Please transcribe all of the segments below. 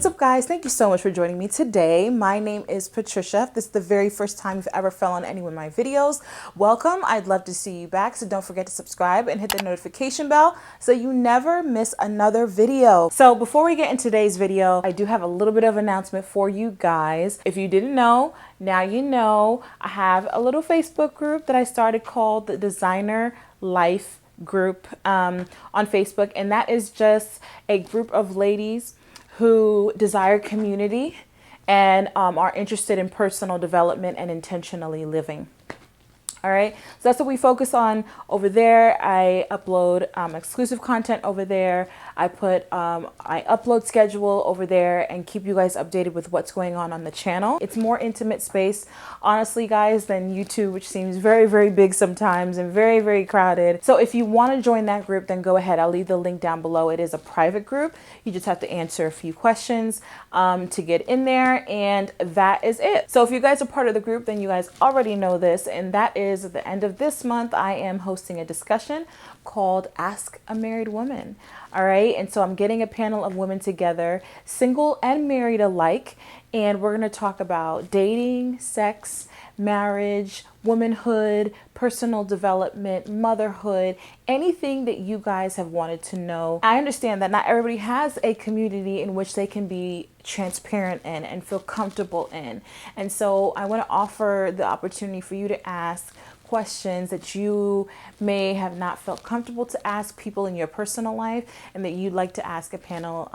What's up, guys? Thank you so much for joining me today. My name is Patricia. If this is the very first time you've ever fell on any of my videos, welcome. I'd love to see you back, so don't forget to subscribe and hit the notification bell so you never miss another video. So before we get into today's video, I do have a little bit of announcement for you guys. If you didn't know, now you know. I have a little Facebook group that I started called the Designer Life Group on Facebook, and that is just a group of ladies who desire community and are interested in personal development and intentionally living. All right, so that's what we focus on over there. I upload exclusive content over there. I upload schedule over there and keep you guys updated with what's going on the channel. It's more intimate space, honestly, guys, than YouTube, which seems very, very big sometimes and very, very crowded. So if you want to join that group, then go ahead. I'll leave the link down below. It is a private group. You just have to answer a few questions to get in there, and that is it. So if you guys are part of the group, then you guys already know this, and that is at the end of this month, I am hosting a discussion called Ask a Married Woman. All right. And so I'm getting a panel of women together, single and married alike. And we're going to talk about dating, sex, marriage, womanhood, personal development, motherhood, anything that you guys have wanted to know. I understand that not everybody has a community in which they can be transparent in and feel comfortable in. And so I want to offer the opportunity for you to ask questions that you may have not felt comfortable to ask people in your personal life, and that you'd like to ask a panel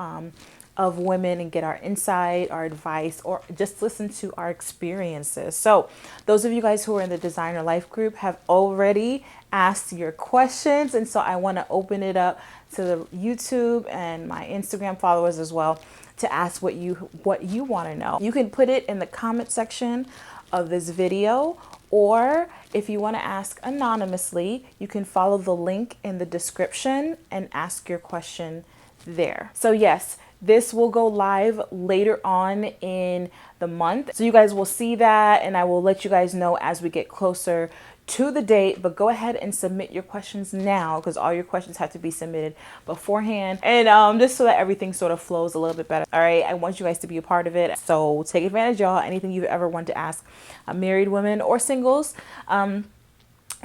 of women and get our insight, our advice, or just listen to our experiences. So those of you guys who are in the Designer Life group have already asked your questions, and so I want to open it up to the YouTube and my Instagram followers as well to ask what you want to know. You can put it in the comment section of this video, or if you want to ask anonymously, you can follow the link in the description and ask your question there. So yes, this will go live later on in the month. So you guys will see that, and I will let you guys know as we get closer to the date. But go ahead and submit your questions now, because all your questions have to be submitted beforehand, and just so that everything sort of flows a little bit better. All right, I want you guys to be a part of it, so take advantage, y'all. Anything you've ever wanted to ask married women or singles,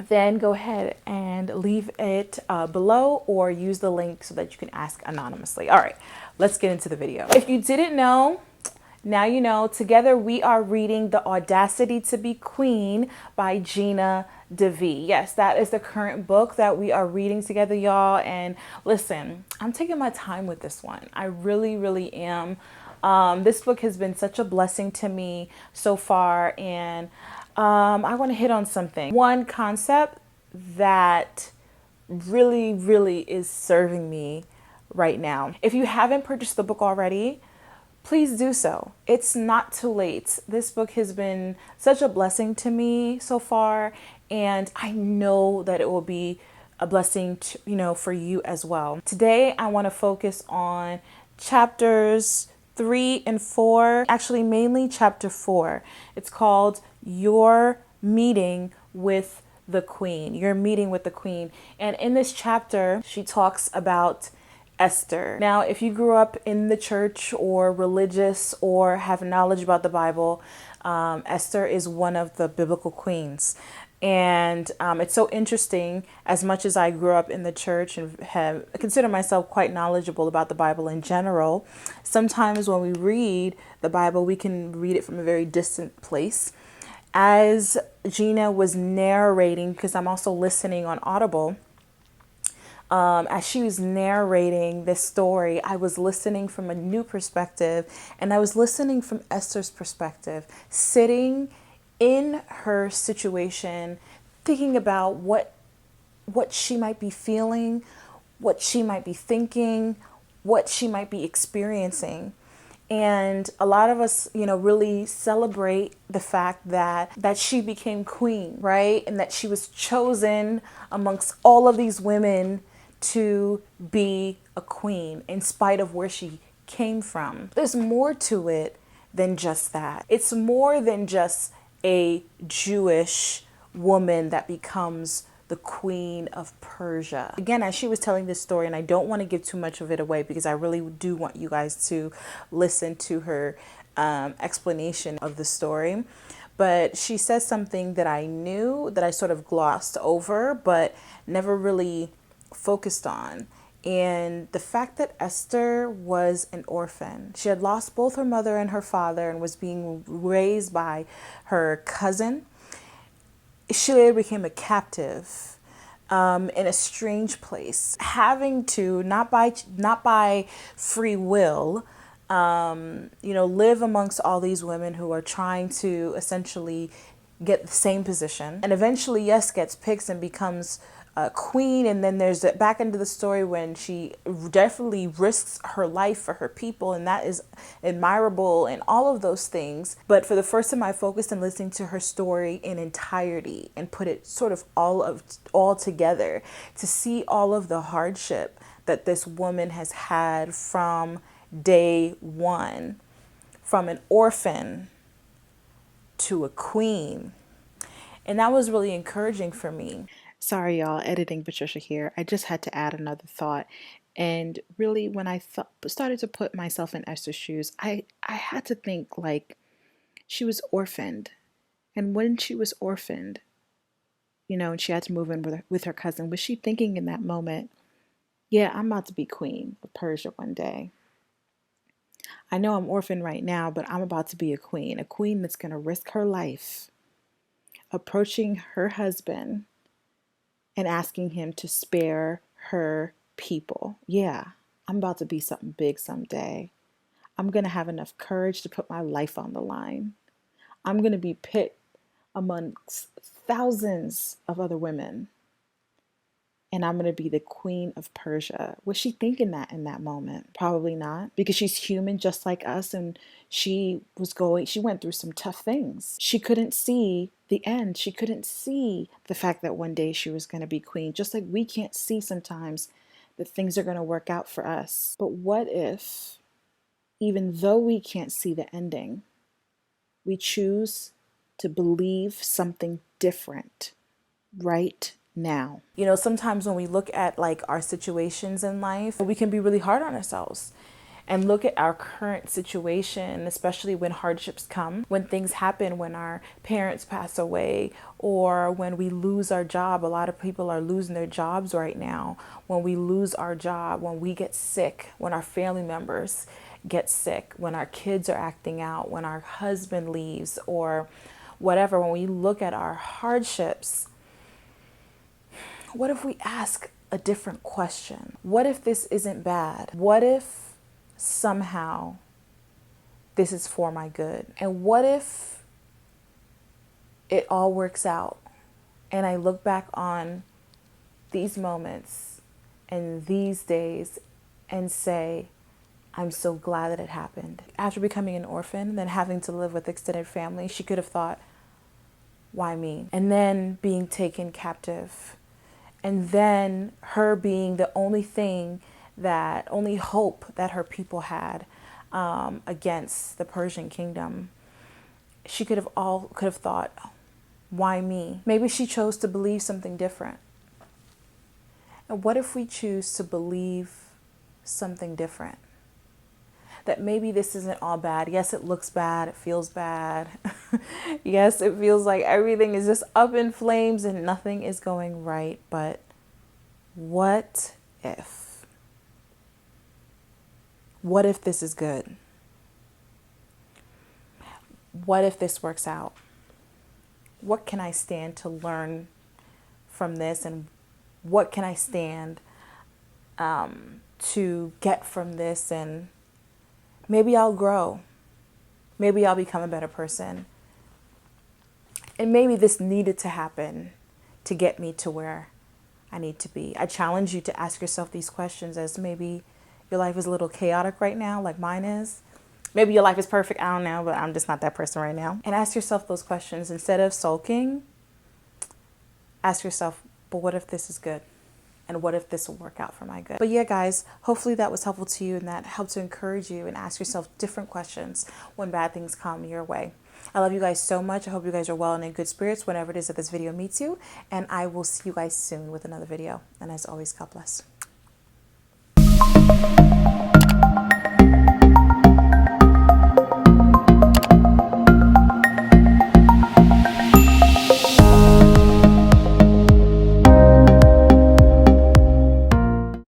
then go ahead and leave it below, or use the link so that you can ask anonymously. All right, let's get into the video. If you didn't know, now you know. Together we are reading The Audacity to Be Queen by Gina DeVee. Yes, that is the current book that we are reading together, y'all. And listen, I'm taking my time with this one. I really, really am. This book has been such a blessing to me so far, and I want to hit on something. One concept that really, really is serving me right now. If you haven't purchased the book already, please do so. It's not too late. This book has been such a blessing to me so far, and I know that it will be a blessing to, for you as well. Today, I want to focus on chapters 3 and 4, actually mainly chapter 4. It's called Your Meeting with the Queen. Your Meeting with the Queen. And in this chapter, she talks about Esther. Now, if you grew up in the church or religious or have knowledge about the Bible, Esther is one of the biblical queens. And it's so interesting. As much as I grew up in the church and consider myself quite knowledgeable about the Bible in general, sometimes when we read the Bible, we can read it from a very distant place. As Gina was narrating, because I'm also listening on Audible, as she was narrating this story, I was listening from a new perspective, and I was listening from Esther's perspective, sitting in her situation, thinking about what she might be feeling, what she might be thinking, what she might be experiencing. And a lot of us, really celebrate the fact that she became queen, right? And that she was chosen amongst all of these women to be a queen in spite of where she came from. There's more to it than just that. It's more than just a Jewish woman that becomes the Queen of Persia. Again, as she was telling this story, and I don't want to give too much of it away because I really do want you guys to listen to her explanation of the story. But she says something that I knew, that I sort of glossed over, but never really focused on. And the fact that Esther was an orphan. She had lost both her mother and her father and was being raised by her cousin. She later became a captive in a strange place, having to, not by free will, live amongst all these women who are trying to essentially get the same position. And eventually, yes, gets picked and becomes a queen. And then there's that back into the story when she definitely risks her life for her people. And that is admirable and all of those things. But for the first time, I focused on listening to her story in entirety and put it sort of all together to see all of the hardship that this woman has had from day one, from an orphan to a queen. And that was really encouraging for me. Sorry, y'all, editing Patricia here. I just had to add another thought. And really, when I started to put myself in Esther's shoes, I had to think like she was orphaned. And when she was orphaned, and she had to move in with her cousin, was she thinking in that moment, yeah, I'm about to be queen of Persia one day? I know I'm orphaned right now, but I'm about to be a queen that's going to risk her life approaching her husband and asking him to spare her people. Yeah, I'm about to be something big someday. I'm going to have enough courage to put my life on the line. I'm going to be picked amongst thousands of other women. And I'm going to be the Queen of Persia. Was she thinking that in that moment? Probably not, because she's human just like us. And she went through some tough things. She couldn't see the end. She couldn't see the fact that one day she was going to be queen, just like we can't see sometimes that things are going to work out for us. But what if, even though we can't see the ending, we choose to believe something different right now? Sometimes when we look at like our situations in life, we can be really hard on ourselves and look at our current situation, especially when hardships come, when things happen, when our parents pass away, or when we lose our job. A lot of people are losing their jobs right now. When we lose our job, when we get sick, when our family members get sick, when our kids are acting out, when our husband leaves, or whatever, when we look at our hardships, what if we ask a different question? What if this isn't bad? What if somehow this is for my good? And what if it all works out and I look back on these moments and these days and say, I'm so glad that it happened. After becoming an orphan, then having to live with extended family, she could have thought, why me? And then being taken captive. And then her being the only hope that her people had against the Persian kingdom. She could have thought, why me? Maybe she chose to believe something different. And what if we choose to believe something different? That maybe this isn't all bad. Yes, it looks bad. It feels bad. Yes, it feels like everything is just up in flames and nothing is going right. But what if? What if this is good? What if this works out? What can I stand to learn from this? And what can I stand to get from this? And maybe I'll grow. Maybe I'll become a better person. And maybe this needed to happen to get me to where I need to be. I challenge you to ask yourself these questions, as maybe your life is a little chaotic right now, like mine is. Maybe your life is perfect. I don't know, but I'm just not that person right now. And ask yourself those questions. Instead of sulking, ask yourself, but what if this is good? And what if this will work out for my good? But yeah, guys, hopefully that was helpful to you and that helped to encourage you and ask yourself different questions when bad things come your way. I love you guys so much. I hope you guys are well and in good spirits whenever it is that this video meets you. And I will see you guys soon with another video. And as always, God bless.